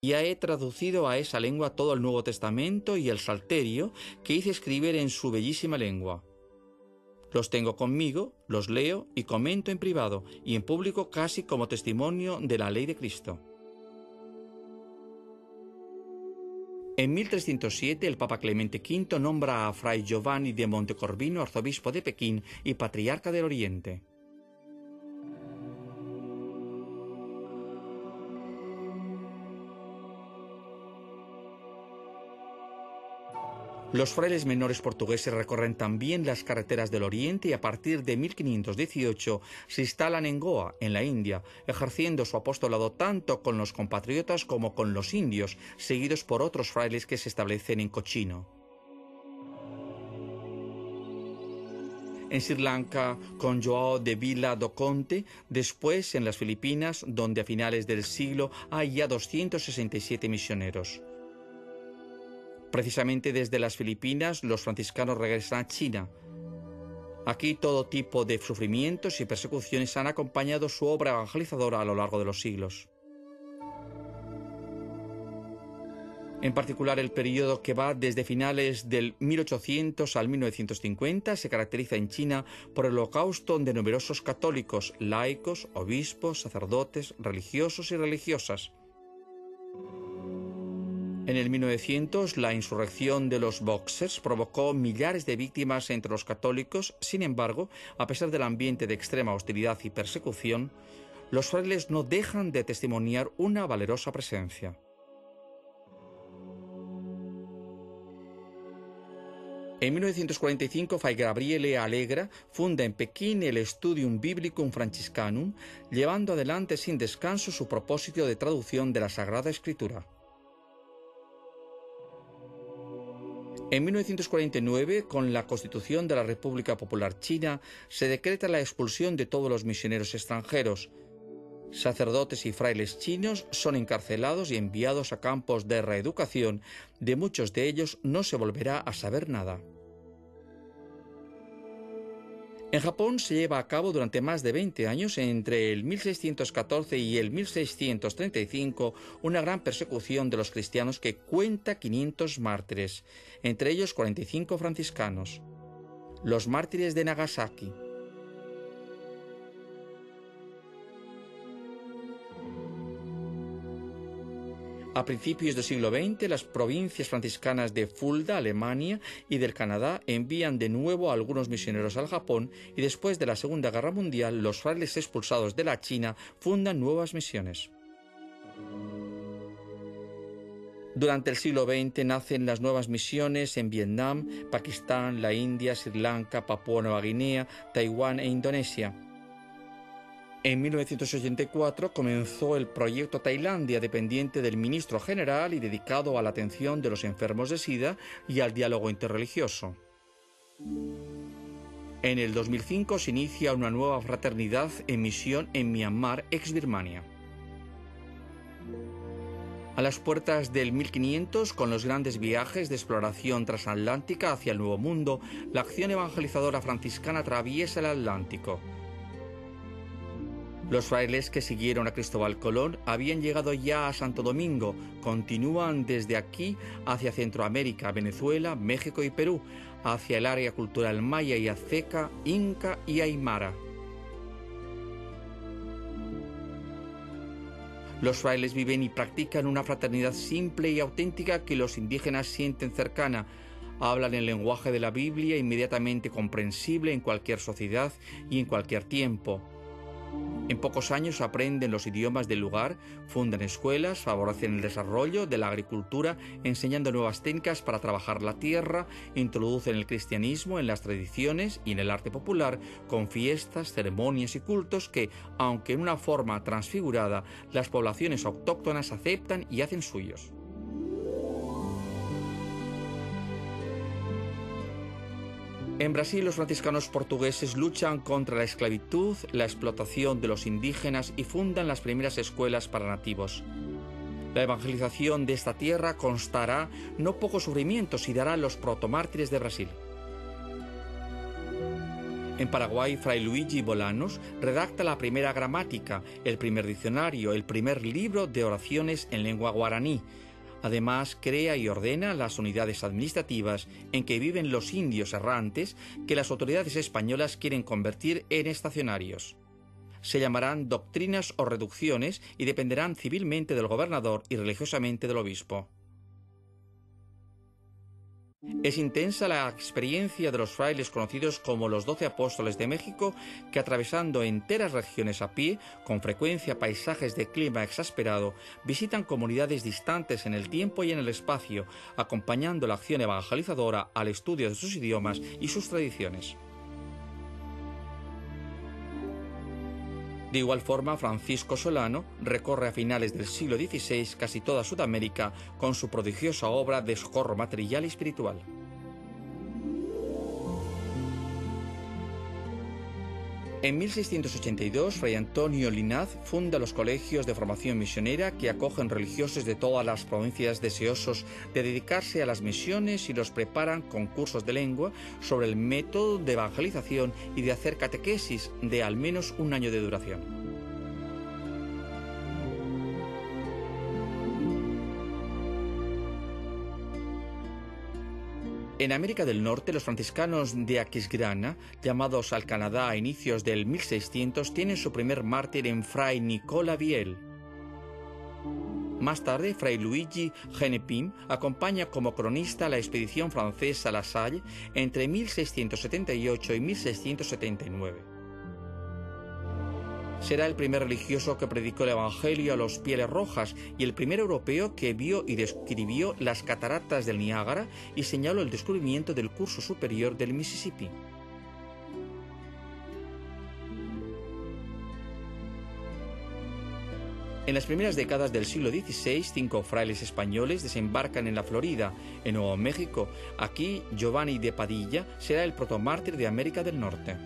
Ya he traducido a esa lengua todo el Nuevo Testamento y el Salterio que hice escribir en su bellísima lengua. Los tengo conmigo, los leo y comento en privado y en público casi como testimonio de la ley de Cristo. En 1307 el Papa Clemente V nombra a Fray Giovanni de Montecorvino arzobispo de Pekín y patriarca del Oriente. Los frailes menores portugueses recorren también las carreteras del Oriente y a partir de 1518 se instalan en Goa, en la India, ejerciendo su apostolado tanto con los compatriotas como con los indios, seguidos por otros frailes que se establecen en Cochino. En Sri Lanka con Joao de Vila do Conde, después en las Filipinas, donde a finales del siglo hay ya 267 misioneros. Precisamente desde las Filipinas los franciscanos regresan a China. Aquí todo tipo de sufrimientos y persecuciones han acompañado su obra evangelizadora a lo largo de los siglos. En particular, el periodo que va desde finales del 1800 al 1950 se caracteriza en China por el holocausto de numerosos católicos, laicos, obispos, sacerdotes, religiosos y religiosas. En el 1900, la insurrección de los Boxers provocó millares de víctimas entre los católicos. Sin embargo, a pesar del ambiente de extrema hostilidad y persecución, los frailes no dejan de testimoniar una valerosa presencia. En 1945, Fray Gabriele Allegra funda en Pekín el Studium Biblicum Franciscanum, llevando adelante sin descanso su propósito de traducción de la Sagrada Escritura. En 1949, con la Constitución de la República Popular China, se decreta la expulsión de todos los misioneros extranjeros. Sacerdotes y frailes chinos son encarcelados y enviados a campos de reeducación. De muchos de ellos no se volverá a saber nada. En Japón se lleva a cabo durante más de 20 años, entre el 1614 y el 1635, una gran persecución de los cristianos que cuenta 500 mártires, entre ellos 45 franciscanos. Los mártires de Nagasaki. A principios del siglo XX, las provincias franciscanas de Fulda, Alemania, y del Canadá envían de nuevo a algunos misioneros al Japón y después de la Segunda Guerra Mundial, los frailes expulsados de la China fundan nuevas misiones. Durante el siglo XX nacen las nuevas misiones en Vietnam, Pakistán, la India, Sri Lanka, Papúa Nueva Guinea, Taiwán e Indonesia. En 1984 comenzó el proyecto Tailandia, dependiente del ministro general y dedicado a la atención de los enfermos de SIDA y al diálogo interreligioso. En el 2005 se inicia una nueva fraternidad en misión en Myanmar, ex-Birmania. A las puertas del 1500, con los grandes viajes de exploración transatlántica hacia el Nuevo Mundo, la acción evangelizadora franciscana atraviesa el Atlántico. Los frailes que siguieron a Cristóbal Colón habían llegado ya a Santo Domingo, continúan desde aquí hacia Centroamérica, Venezuela, México y Perú, hacia el área cultural maya y azteca, inca y aymara. Los frailes viven y practican una fraternidad simple y auténtica que los indígenas sienten cercana. Hablan el lenguaje de la Biblia inmediatamente comprensible en cualquier sociedad y en cualquier tiempo. En pocos años aprenden los idiomas del lugar, fundan escuelas, favorecen el desarrollo de la agricultura, enseñando nuevas técnicas para trabajar la tierra, introducen el cristianismo en las tradiciones y en el arte popular, con fiestas, ceremonias y cultos que, aunque en una forma transfigurada, las poblaciones autóctonas aceptan y hacen suyos. En Brasil, los franciscanos portugueses luchan contra la esclavitud, la explotación de los indígenas y fundan las primeras escuelas para nativos. La evangelización de esta tierra constará no pocos sufrimientos y dará los protomártires de Brasil. En Paraguay, Fray Luigi Bolanos redacta la primera gramática, el primer diccionario, el primer libro de oraciones en lengua guaraní. Además, crea y ordena las unidades administrativas en que viven los indios errantes que las autoridades españolas quieren convertir en estacionarios. Se llamarán doctrinas o reducciones y dependerán civilmente del gobernador y religiosamente del obispo. Es intensa la experiencia de los frailes conocidos como los 12 Apóstoles de México, que atravesando enteras regiones a pie, con frecuencia paisajes de clima exasperado, visitan comunidades distantes en el tiempo y en el espacio, acompañando la acción evangelizadora al estudio de sus idiomas y sus tradiciones. De igual forma, Francisco Solano recorre a finales del siglo XVI casi toda Sudamérica con su prodigiosa obra de socorro material y espiritual. En 1682, Fray Antonio Linaz funda los colegios de formación misionera que acogen religiosos de todas las provincias deseosos de dedicarse a las misiones y los preparan con cursos de lengua sobre el método de evangelización y de hacer catequesis de al menos un año de duración. En América del Norte, los franciscanos de Aquisgrana, llamados al Canadá a inicios del 1600, tienen su primer mártir en Fray Nicola Viel. Más tarde, Fray Luigi Genepin acompaña como cronista la expedición francesa La Salle entre 1678 y 1679. Será el primer religioso que predicó el Evangelio a los Pieles Rojas y el primer europeo que vio y describió las cataratas del Niágara y señaló el descubrimiento del curso superior del Mississippi. En las primeras décadas del siglo XVI, 5 frailes españoles desembarcan en la Florida, en Nuevo México. Aquí, Giovanni de Padilla será el protomártir de América del Norte.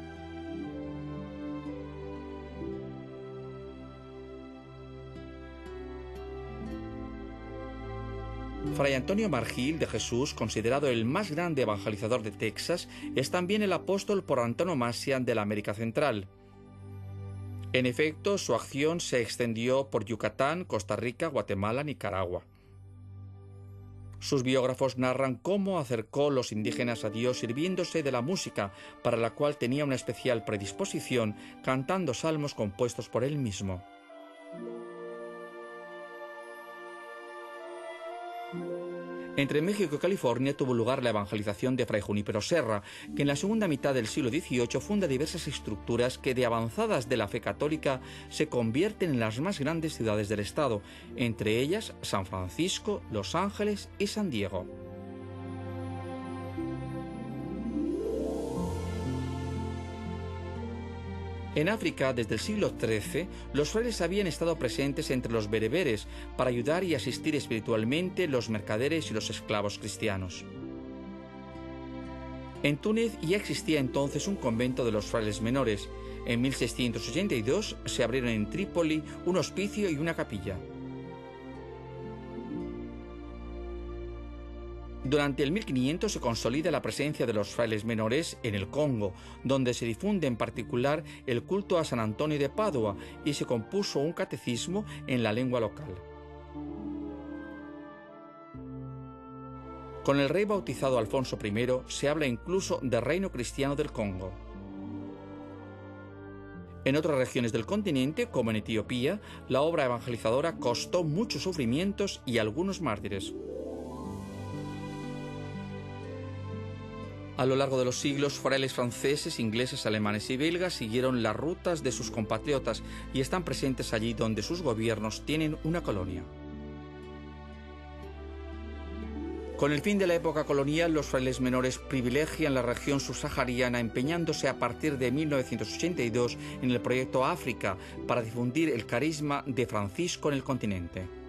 Fray Antonio Margil de Jesús, considerado el más grande evangelizador de Texas, es también el apóstol por antonomasia de la América Central. En efecto, su acción se extendió por Yucatán, Costa Rica, Guatemala, Nicaragua. Sus biógrafos narran cómo acercó los indígenas a Dios sirviéndose de la música, para la cual tenía una especial predisposición, cantando salmos compuestos por él mismo. Entre México y California tuvo lugar la evangelización de Fray Junípero Serra, que en la segunda mitad del siglo XVIII funda diversas estructuras que, de avanzadas de la fe católica, se convierten en las más grandes ciudades del estado, entre ellas San Francisco, Los Ángeles y San Diego. En África, desde el siglo XIII, los frailes habían estado presentes entre los bereberes para ayudar y asistir espiritualmente los mercaderes y los esclavos cristianos. En Túnez ya existía entonces un convento de los frailes menores. En 1682 se abrieron en Trípoli un hospicio y una capilla. Durante el 1500 se consolida la presencia de los frailes menores en el Congo, donde se difunde en particular el culto a San Antonio de Padua y se compuso un catecismo en la lengua local. Con el rey bautizado Alfonso I se habla incluso de reino cristiano del Congo. En otras regiones del continente, como en Etiopía, la obra evangelizadora costó muchos sufrimientos y algunos mártires. A lo largo de los siglos, frailes franceses, ingleses, alemanes y belgas siguieron las rutas de sus compatriotas y están presentes allí donde sus gobiernos tienen una colonia. Con el fin de la época colonial, los frailes menores privilegian la región subsahariana, empeñándose a partir de 1982 en el proyecto África para difundir el carisma de Francisco en el continente.